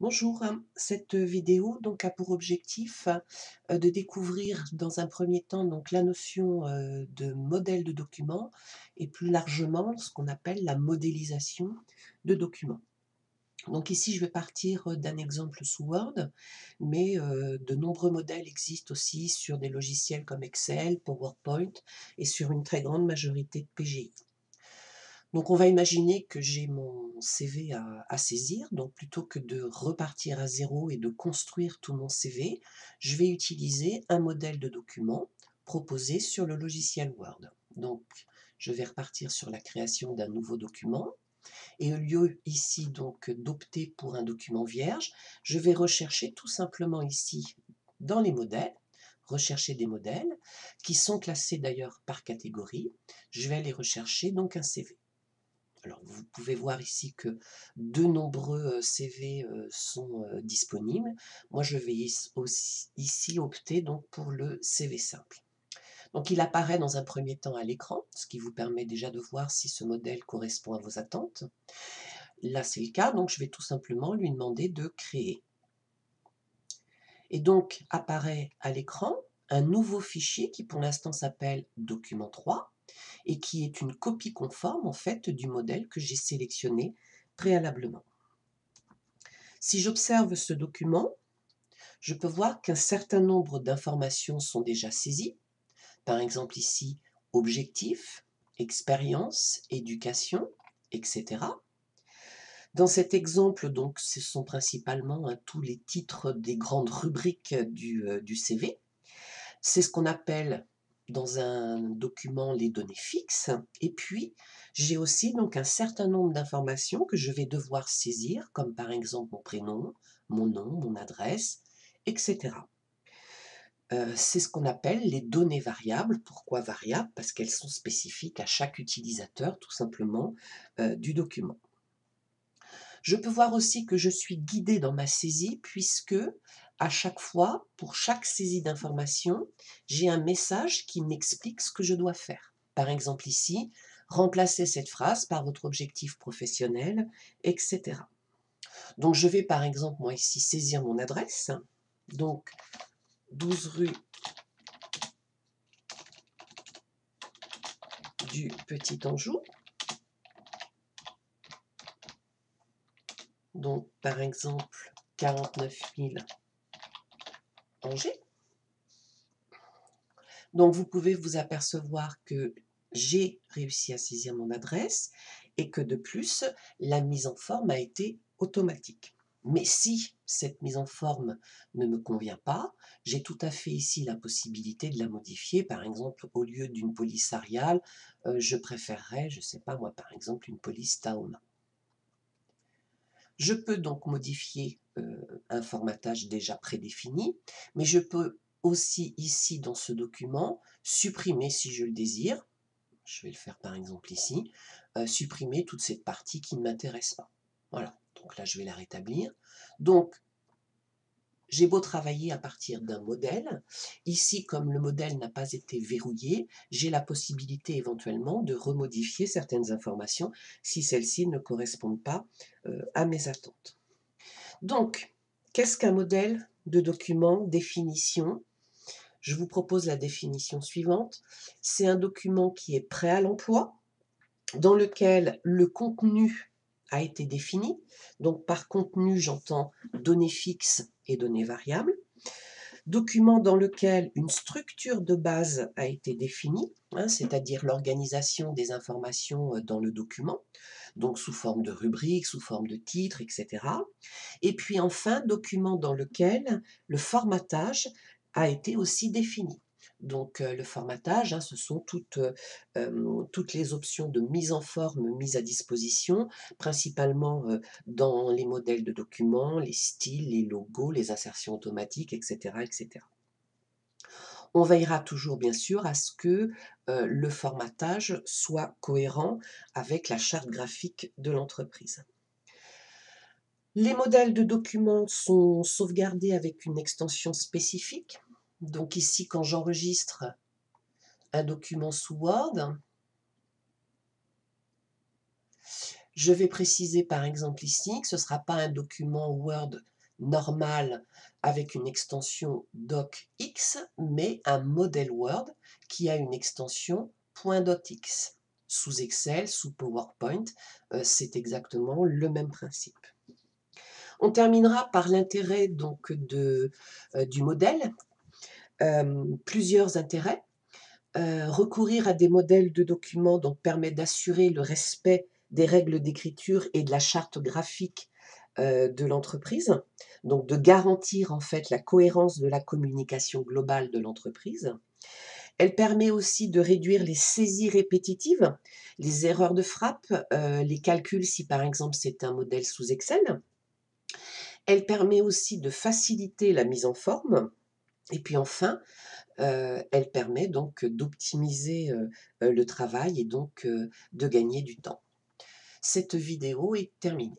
Bonjour, cette vidéo donc a pour objectif de découvrir dans un premier temps donc la notion de modèle de document et plus largement ce qu'on appelle la modélisation de documents. Donc ici je vais partir d'un exemple sous Word, mais de nombreux modèles existent aussi sur des logiciels comme Excel, PowerPoint et sur une très grande majorité de PGI. Donc on va imaginer que j'ai mon CV à saisir, donc plutôt que de repartir à zéro et de construire tout mon CV, je vais utiliser un modèle de document proposé sur le logiciel Word. Donc je vais repartir sur la création d'un nouveau document et au lieu ici donc d'opter pour un document vierge, je vais rechercher tout simplement ici dans les modèles, rechercher des modèles qui sont classés d'ailleurs par catégorie. Je vais aller rechercher donc un CV. Alors, vous pouvez voir ici que de nombreux CV sont disponibles. Moi, je vais ici opter donc pour le CV simple. Donc, il apparaît dans un premier temps à l'écran, ce qui vous permet déjà de voir si ce modèle correspond à vos attentes. Là, c'est le cas, donc je vais tout simplement lui demander de créer. Et donc, apparaît à l'écran un nouveau fichier qui pour l'instant s'appelle document 3 et qui est une copie conforme en fait du modèle que j'ai sélectionné préalablement. Si j'observe ce document, je peux voir qu'un certain nombre d'informations sont déjà saisies. Par exemple ici, objectif, expérience, éducation, etc. Dans cet exemple, donc, ce sont principalement tous les titres des grandes rubriques du CV. C'est ce qu'on appelle dans un document les données fixes. Et puis, j'ai aussi donc un certain nombre d'informations que je vais devoir saisir, comme par exemple mon prénom, mon nom, mon adresse, etc. C'est ce qu'on appelle les données variables. Pourquoi variables? Parce qu'elles sont spécifiques à chaque utilisateur, tout simplement, du document. Je peux voir aussi que je suis guidée dans ma saisie puisque à chaque fois, pour chaque saisie d'information, j'ai un message qui m'explique ce que je dois faire. Par exemple ici, remplacer cette phrase par votre objectif professionnel, etc. Donc je vais par exemple moi ici saisir mon adresse, donc 12 rue du Petit Anjou, donc par exemple 49 000 Angers. Donc vous pouvez vous apercevoir que j'ai réussi à saisir mon adresse et que de plus, la mise en forme a été automatique. Mais si cette mise en forme ne me convient pas, j'ai tout à fait ici la possibilité de la modifier. Par exemple, au lieu d'une police Arial, je préférerais, je ne sais pas moi, par exemple, une police Tahoma. Je peux donc modifier un formatage déjà prédéfini, mais je peux aussi ici dans ce document supprimer si je le désire, je vais le faire par exemple ici, supprimer toute cette partie qui ne m'intéresse pas. Voilà, donc là je vais la rétablir. Donc j'ai beau travailler à partir d'un modèle, ici comme le modèle n'a pas été verrouillé, j'ai la possibilité éventuellement de remodifier certaines informations si celles-ci ne correspondent pas à mes attentes. Donc, qu'est-ce qu'un modèle de document? Définition. Je vous propose la définition suivante. C'est un document qui est prêt à l'emploi, dans lequel le contenu a été défini. Donc, par contenu, j'entends données fixes et données variables. Document dans lequel une structure de base a été définie, c'est-à-dire l'organisation des informations dans le document, donc sous forme de rubrique, sous forme de titre, etc. Et puis enfin, document dans lequel le formatage a été aussi défini. Donc le formatage, ce sont toutes les options de mise en forme mises à disposition, principalement dans les modèles de documents, les styles, les logos, les insertions automatiques, etc. etc. On veillera toujours bien sûr à ce que le formatage soit cohérent avec la charte graphique de l'entreprise. Les modèles de documents sont sauvegardés avec une extension spécifique. Donc ici, quand j'enregistre un document sous Word, Je vais préciser par exemple ici que ce ne sera pas un document Word normal avec une extension docx, mais un modèle Word qui a une extension .docx. Sous Excel, sous PowerPoint, c'est exactement le même principe. On terminera par l'intérêt donc du modèle. Plusieurs intérêts. Recourir à des modèles de documents donc, permet d'assurer le respect des règles d'écriture et de la charte graphique de l'entreprise, donc de garantir en fait la cohérence de la communication globale de l'entreprise. Elle permet aussi de réduire les saisies répétitives, les erreurs de frappe, les calculs si par exemple c'est un modèle sous Excel. Elle permet aussi de faciliter la mise en forme. Et puis enfin, elle permet donc d'optimiser le travail et donc de gagner du temps. Cette vidéo est terminée.